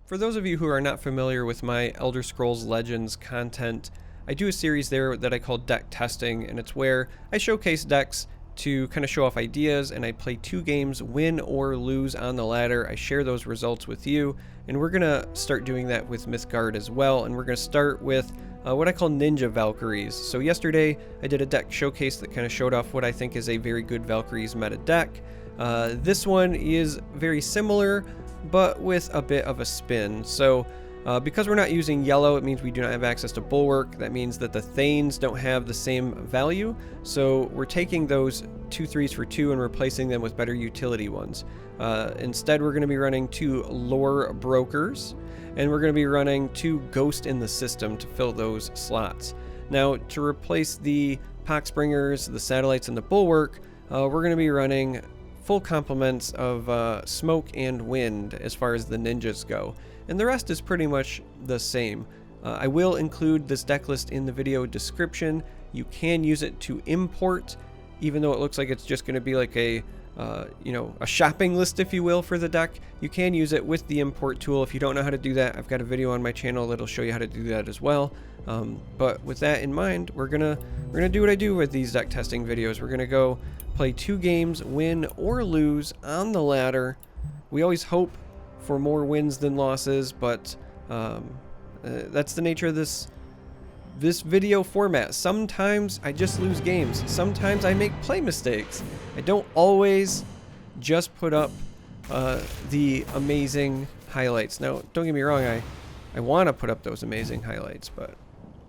For those of you who are not familiar with my Elder Scrolls Legends content, I do a series there that I call deck testing, and it's where I showcase decks to kind of show off ideas, and I play 2 games, win or lose on the ladder. I share those results with you, and we're gonna start doing that with Mythgard as well, and we're gonna start with what I call Ninja Valkyries. So yesterday I did a deck showcase that kind of showed off what I think is a very good Valkyries meta deck. This one is very similar, but with a bit of a spin. So because we're not using yellow, it means we do not have access to Bulwark. That means that the Thanes don't have the same value. So we're taking those 2 3s for 2 and replacing them with better utility ones. Instead, we're going to be running 2 Lore Brokers, and we're going to be running 2 Ghost in the System to fill those slots. Now, to replace the Poxbringers, the Satellites, and the Bulwark, we're going to be running full complements of Smoke and Wind as far as the ninjas go. And the rest is pretty much the same. I will include this deck list in the video description. You can use it to import, even though it looks like it's just going to be like a a shopping list, if you will, for the deck. You can use it with the import tool. If you don't know how to do that, I've got a video on my channel that'll show you how to do that as well. But with that in mind, we're gonna do what I do with these deck testing videos. We're gonna go play 2 games, win or lose on the ladder. We always hope for more wins than losses, but that's the nature of this video format. Sometimes I just lose games. Sometimes I make play mistakes. I don't always just put up the amazing highlights. Now, don't get me wrong, I want to put up those amazing highlights, but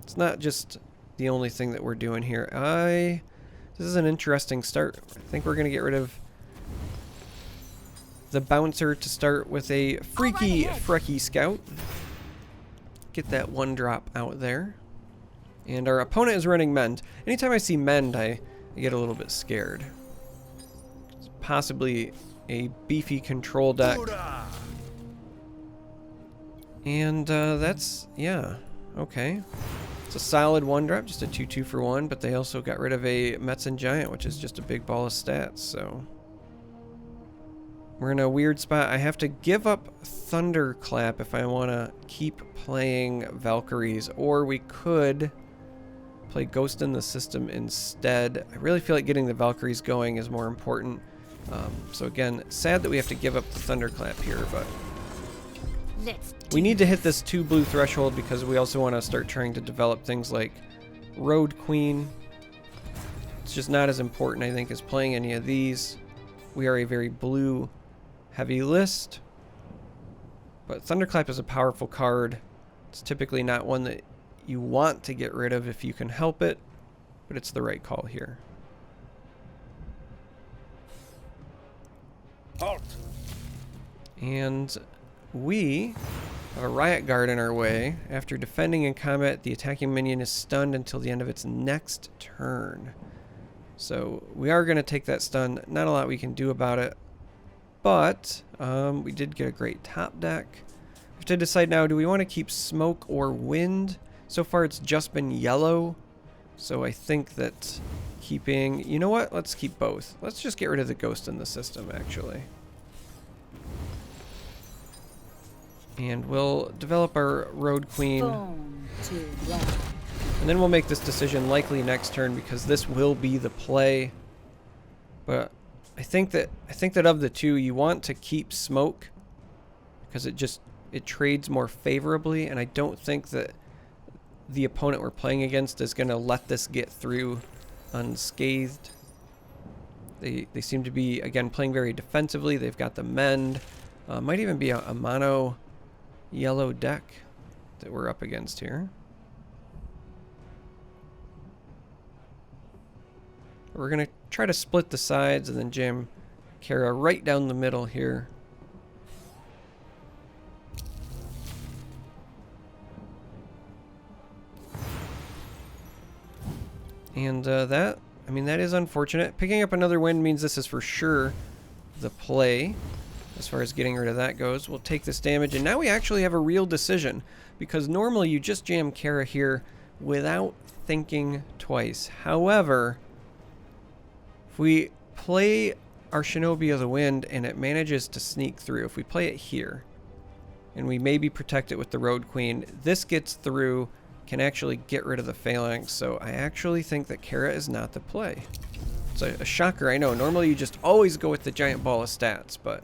it's not just the only thing that we're doing here. This is an interesting start. I think we're going to get rid of the bouncer to start with a freki scout. Get that 1 drop out there. And our opponent is running Mend. Anytime I see Mend, I get a little bit scared. It's possibly a beefy control deck. And that's, yeah, okay. It's a solid 1 drop, just a 2/2 for 1, but they also got rid of a Metzen Giant, which is just a big ball of stats, so we're in a weird spot. I have to give up Thunderclap if I want to keep playing Valkyries, or we could play Ghost in the System instead. I really feel like getting the Valkyries going is more important. So again, sad that we have to give up the Thunderclap here, but we need to hit this 2 blue threshold because we also want to start trying to develop things like Road Queen. It's just not as important, I think, as playing any of these. We are a very blue heavy list, but Thunderclap is a powerful card. It's typically not one that you want to get rid of if you can help it, but it's the right call here. Halt. And we have a Riot Guard in our way. After defending in combat, the attacking minion is stunned until the end of its next turn. So we are going to take that stun. Not a lot we can do about it, but we did get a great top deck. We have to decide now, do we want to keep Smoke or Wind? So far it's just been yellow, so I think that keeping, you know what, let's keep both. Let's just get rid of the Ghost in the System, actually. And we'll develop our Road Queen. And then we'll make this decision likely next turn because this will be the play. But I think that of the 2, you want to keep Smoke because it trades more favorably, and I don't think that the opponent we're playing against is going to let this get through unscathed. They seem to be, again, playing very defensively. They've got the Mend. Might even be a mono yellow deck that we're up against here. We're going to try to split the sides and then jam Kára right down the middle here. And that is unfortunate. Picking up another win means this is for sure the play. As far as getting rid of that goes, we'll take this damage, and now we actually have a real decision, because normally you just jam Kára here without thinking twice. However, if we play our Shinobi of the Wind and it manages to sneak through, if we play it here, and we maybe protect it with the Road Queen. This gets through, can actually get rid of the Phalanx, so I actually think that Kára is not the play. It's a shocker, I know. Normally you just always go with the giant ball of stats, but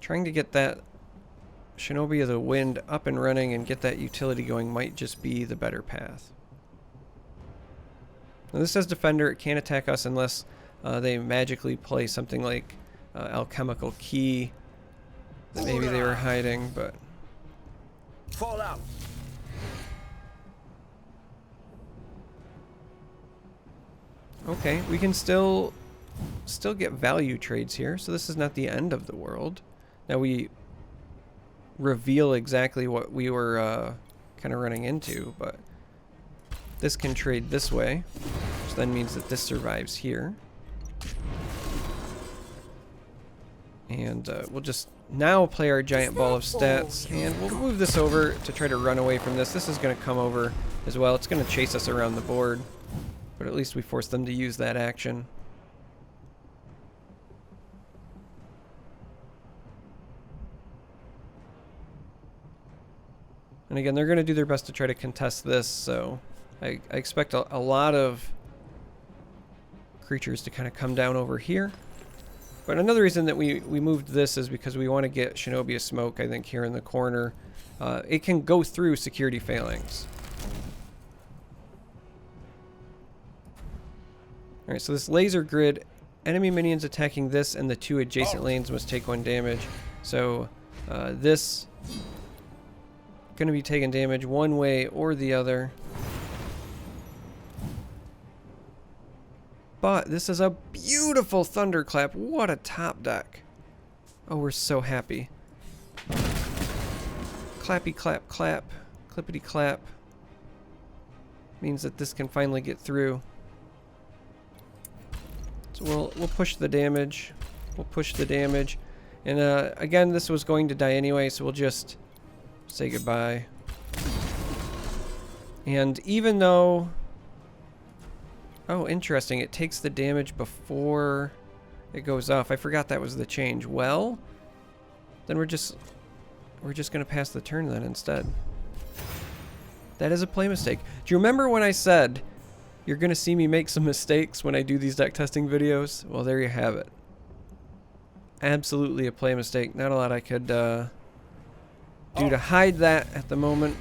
trying to get that Shinobi of the Wind up and running and get that utility going might just be the better path. Now this says Defender, it can't attack us unless they magically play something like Alchemical Key that maybe they were hiding, but... Fall out. Okay, we can still get value trades here, so this is not the end of the world. Now we reveal exactly what we were kind of running into, but this can trade this way, which then means that this survives here. And we'll just now play our giant ball of stats, and we'll move this over to try to run away from this. This is going to come over as well. It's going to chase us around the board, but at least we force them to use that action. And again, they're going to do their best to try to contest this, so I expect a lot of creatures to kind of come down over here. But another reason that we moved this is because we want to get Shinobi of Smoke, I think, here in the corner. It can go through Security Phalanx. Alright, so this laser grid, enemy minions attacking this and the two adjacent lanes must take 1 damage. So this going to be taking damage one way or the other. But this is a beautiful thunderclap. What a top deck. Oh, we're so happy. Clappy clap clap. Clippity clap. Means that this can finally get through. So we'll push the damage. We'll push the damage. And again, this was going to die anyway, so we'll just say goodbye. And even though... Oh, interesting. It takes the damage before it goes off. I forgot that was the change. Well, then we're just going to pass the turn then instead. That is a play mistake. Do you remember when I said you're going to see me make some mistakes when I do these deck testing videos? Well, there you have it. Absolutely a play mistake. Not a lot I could do to hide that at the moment.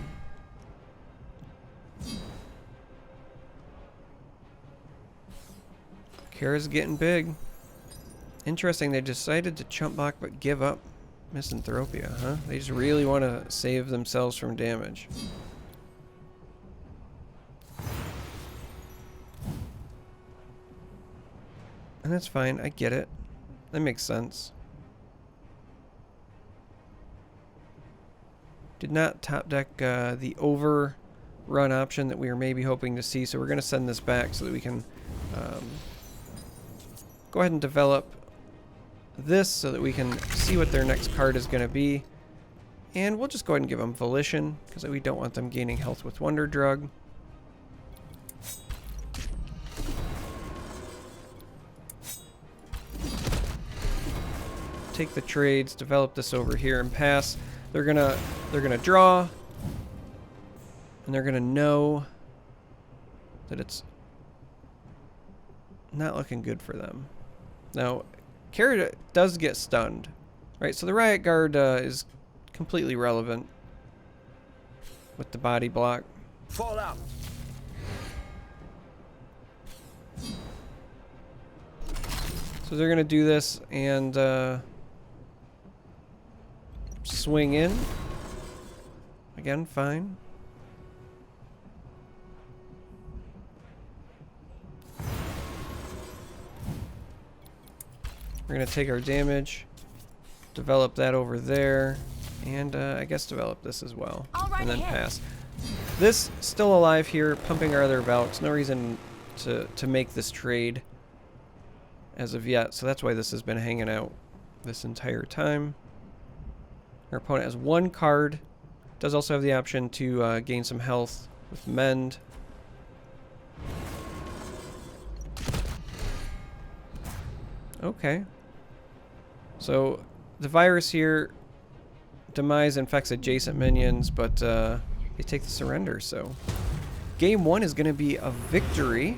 Kára's getting big. Interesting, they decided to chump block but give up Misanthropia, huh? They just really want to save themselves from damage. And that's fine, I get it. That makes sense. Did not top deck the overrun option that we were maybe hoping to see, so we're going to send this back so that we can go ahead and develop this so that we can see what their next card is going to be. And we'll just go ahead and give them Volition, because we don't want them gaining health with Wonder Drug. Take the trades, develop this over here, and pass. They're gonna draw, and they're gonna know that it's not looking good for them. Now, Kára does get stunned, right? So the Riot Guard is completely relevant with the body block. Fall out. So they're gonna do this and swing in. Again, fine. We're going to take our damage, develop that over there, and I guess develop this as well, and then pass. This still alive here, pumping our other Valks. No reason to make this trade as of yet, so that's why this has been hanging out this entire time. Our opponent has 1 card. Does also have the option to gain some health with Mend. Okay. So the virus here, demise infects adjacent minions, but they take the surrender, so game 1 is going to be a victory.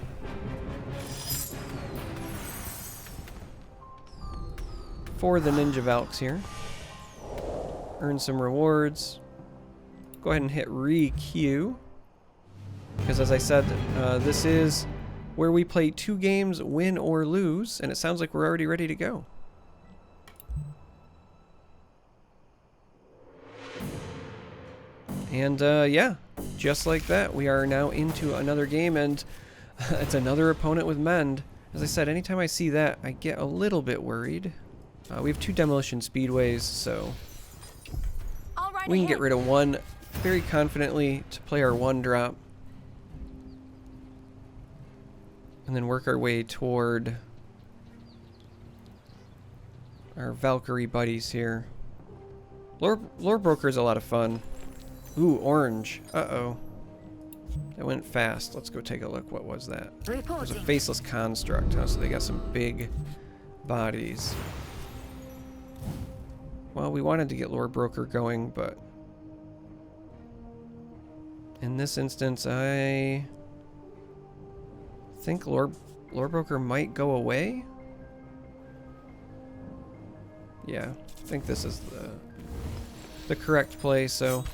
For the Ninja Valks here. Earn some rewards. Go ahead and hit re-queue. Because as I said, this is where we play 2 games, win or lose, and it sounds like we're already ready to go. And yeah, just like that, we are now into another game, and it's another opponent with Mend. As I said, anytime I see that, I get a little bit worried. We have 2 demolition speedways, so we can get rid of 1 very confidently to play our 1 drop. And then work our way toward our Valkyrie buddies here. Lore Broker is a lot of fun. Ooh, orange. Uh-oh. That went fast. Let's go take a look. What was that? It was a faceless construct, huh? So they got some big bodies. Well, we wanted to get Lore Broker going, but in this instance, I think Lore Broker might go away. Yeah, I think this is the correct play, so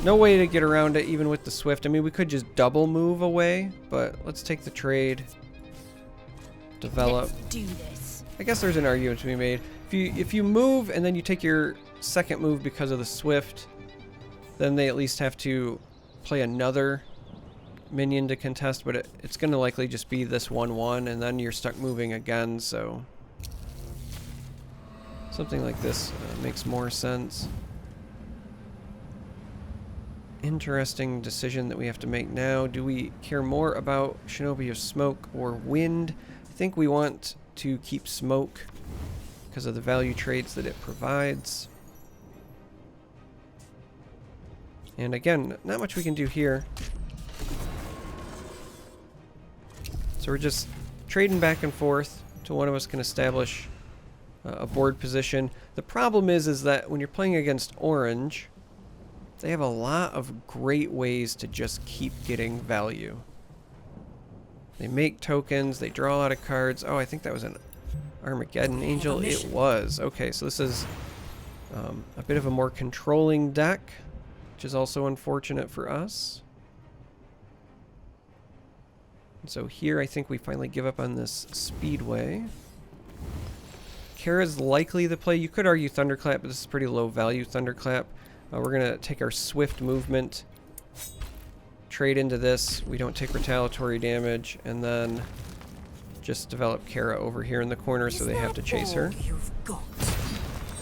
no way to get around it even with the Swift. I mean, we could just double move away, but let's take the trade. Develop. Let's do this. I guess there's an argument to be made. If you move and then you take your second move because of the Swift, then they at least have to play another minion to contest, but it's going to likely just be this 1-1, and then you're stuck moving again, so something like this makes more sense. Interesting decision that we have to make now. Do we care more about Shinobi of Smoke or Wind? I think we want to keep Smoke because of the value traits that it provides. And again, not much we can do here. So we're just trading back and forth till one of us can establish a board position. The problem is that when you're playing against orange, they have a lot of great ways to just keep getting value. They make tokens, they draw a lot of cards. Oh, I think that was an Armageddon Angel. It was. Okay, so this is a bit of a more controlling deck, which is also unfortunate for us. And so here I think we finally give up on this Speedway. Kára's likely the play. You could argue Thunderclap, but this is pretty low value Thunderclap. We're going to take our Swift movement, trade into this. We don't take retaliatory damage, and then just develop Kára over here in the corner so they have to chase her.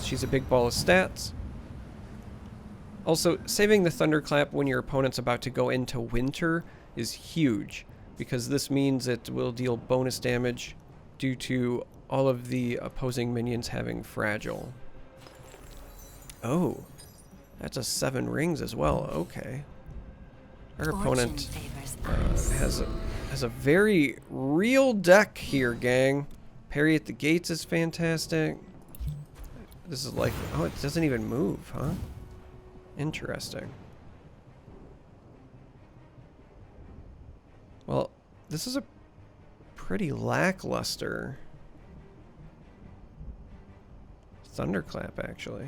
She's a big ball of stats. Also, saving the Thunderclap when your opponent's about to go into winter is huge, because this means it will deal bonus damage due to all of the opposing minions having fragile. Oh, that's a 7 rings as well. Okay. Our opponent has a very real deck here, gang. Parry at the gates is fantastic. This is like, oh, it doesn't even move, huh? Interesting. Well, this is a pretty lackluster Thunderclap, actually.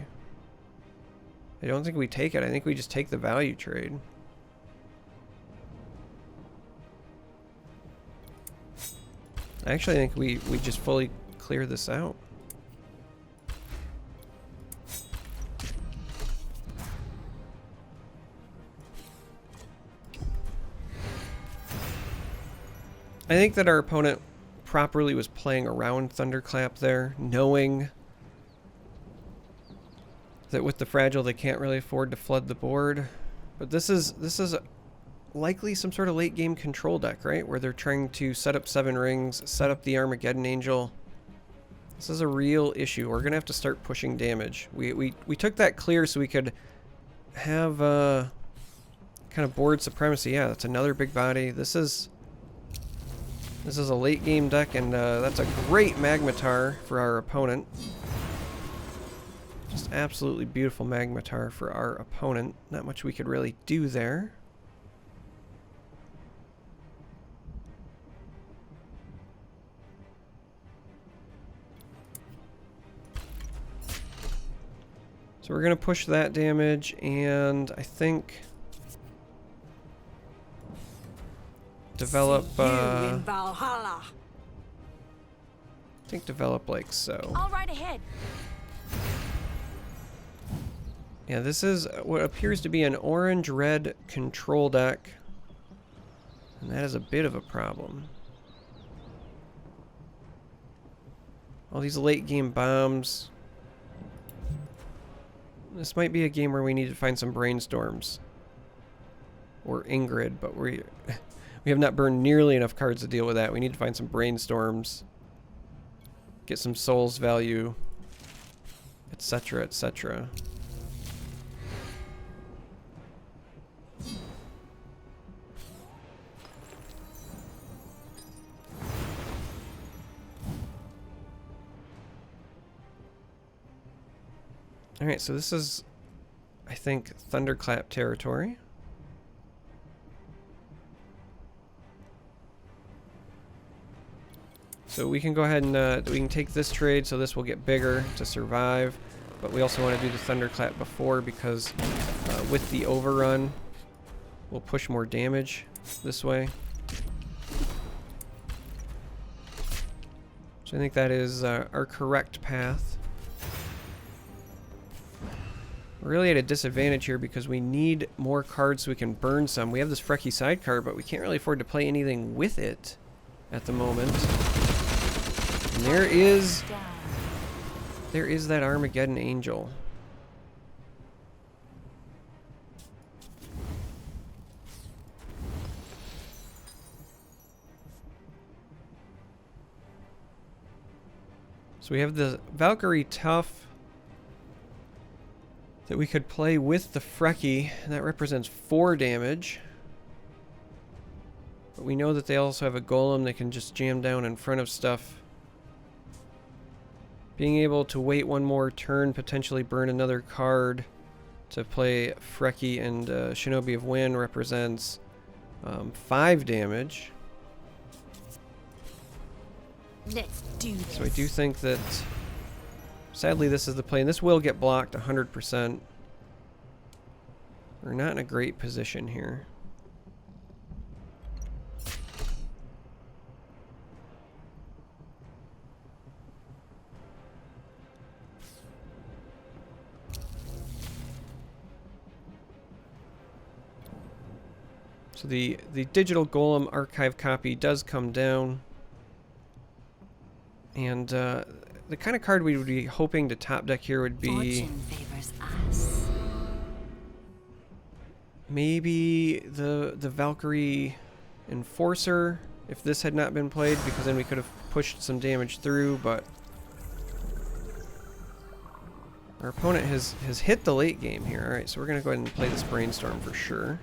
I don't think we take it. I think we just take the value trade. I actually think we just fully clear this out. I think that our opponent properly was playing around Thunderclap there, knowing that with the fragile they can't really afford to flood the board. But this is likely some sort of late game control deck, right? Where they're trying to set up 7 rings, set up the Armageddon Angel. This is a real issue. We're gonna have to start pushing damage. We took that clear so we could have kind of board supremacy. Yeah, that's another big body. This is a late game deck, and that's a great Magmatar for our opponent. Just absolutely beautiful magmatar for our opponent. Not much we could really do there. So we're going to push that damage, and I think develop, in Valhalla. I think develop like so. All right ahead. Yeah, this is what appears to be an orange-red control deck, and that is a bit of a problem. All these late-game bombs. This might be a game where we need to find some brainstorms. Or Ingrid, but we have not burned nearly enough cards to deal with that. We need to find some brainstorms. Get some souls value. Etc., etc. Alright, so this is, I think, thunderclap territory. So we can go ahead and we can take this trade, so this will get bigger to survive. But we also want to do the thunderclap before because with the overrun, we'll push more damage this way. So I think that is our correct path. We're really at a disadvantage here because we need more cards so we can burn some. We have this freki sidecar, but we can't really afford to play anything with it at the moment. And there is that Armageddon Angel. So we have the Valkyrie Tough that we could play with the freki, and that represents 4 damage. But we know that they also have a golem that can just jam down in front of stuff. Being able to wait one more turn, potentially burn another card to play freki and Shinobi of Wind represents 5 damage. Let's do this. So I do think that sadly this is the play, and this will get blocked 100%. We're not in a great position here. So the digital golem archive copy does come down. And the kind of card we would be hoping to top deck here would be Fortune favors us. maybe the Valkyrie Enforcer, if this had not been played, because then we could have pushed some damage through, but our opponent has hit the late game here. Alright, so we're going to go ahead and play this Brainstorm for sure.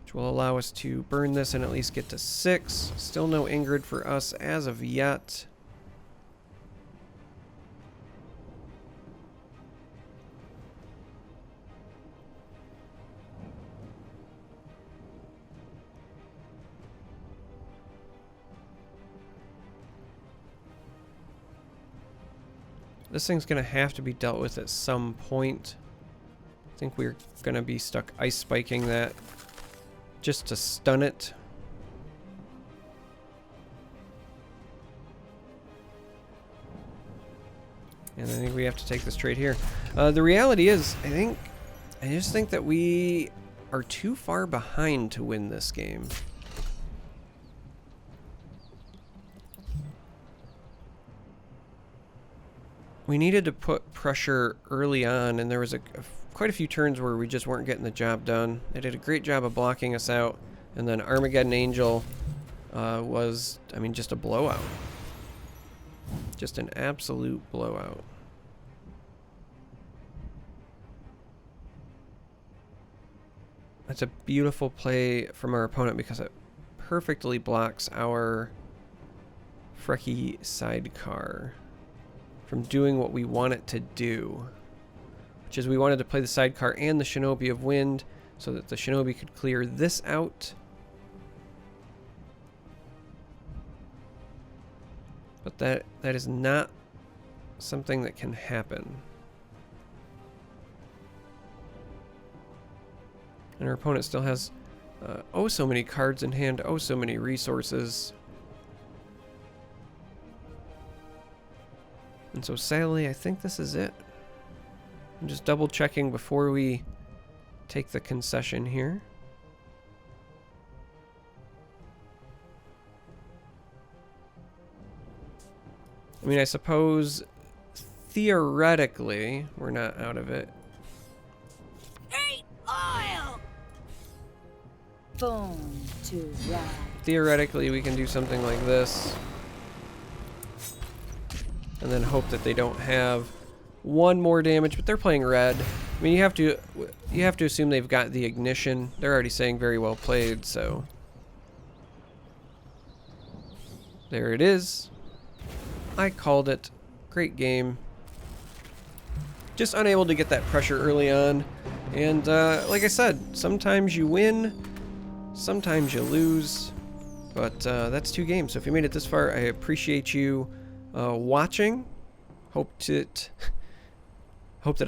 Which will allow us to burn this and at least get to 6. Still no Ingrid for us as of yet. This thing's going to have to be dealt with at some point. I think we're going to be stuck ice spiking that just to stun it. And I think we have to take this trade here. The reality is, I just think that we are too far behind to win this game. We needed to put pressure early on, and there was quite a few turns where we just weren't getting the job done. They did a great job of blocking us out, and then Armageddon Angel was, I mean, just a blowout. Just an absolute blowout. That's a beautiful play from our opponent because it perfectly blocks our freki sidecar. from doing what we want it to do. Which is we wanted to play the sidecar and the shinobi of wind so that the shinobi could clear this out. But that is not something that can happen. And our opponent still has oh so many cards in hand, oh so many resources. And so sadly, I think this is it. I'm just double checking before we take the concession here. I mean, I suppose theoretically we're not out of it. Eat oil! Bone to ride. Theoretically, we can do something like this. And then hope that they don't have one more damage, but they're playing red. I mean, you have to assume they've got the ignition. They're already saying very well played, so there it is. I called it. Great game. Just unable to get that pressure early on. And like I said, sometimes you win, sometimes you lose. But that's 2 games. So if you made it this far, I appreciate you watching. Hope that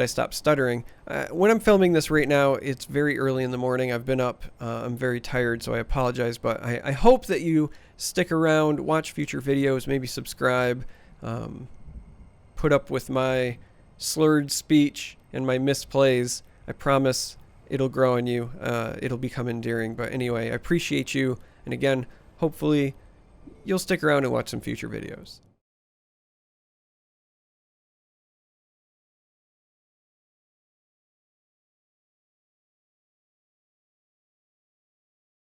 I stop stuttering. When I'm filming this right now, it's very early in the morning. I've been up. I'm very tired, so I apologize. But I hope that you stick around, watch future videos, maybe subscribe, put up with my slurred speech and my misplays. I promise it'll grow on you. It'll become endearing. But anyway, I appreciate you. And again, hopefully you'll stick around and watch some future videos.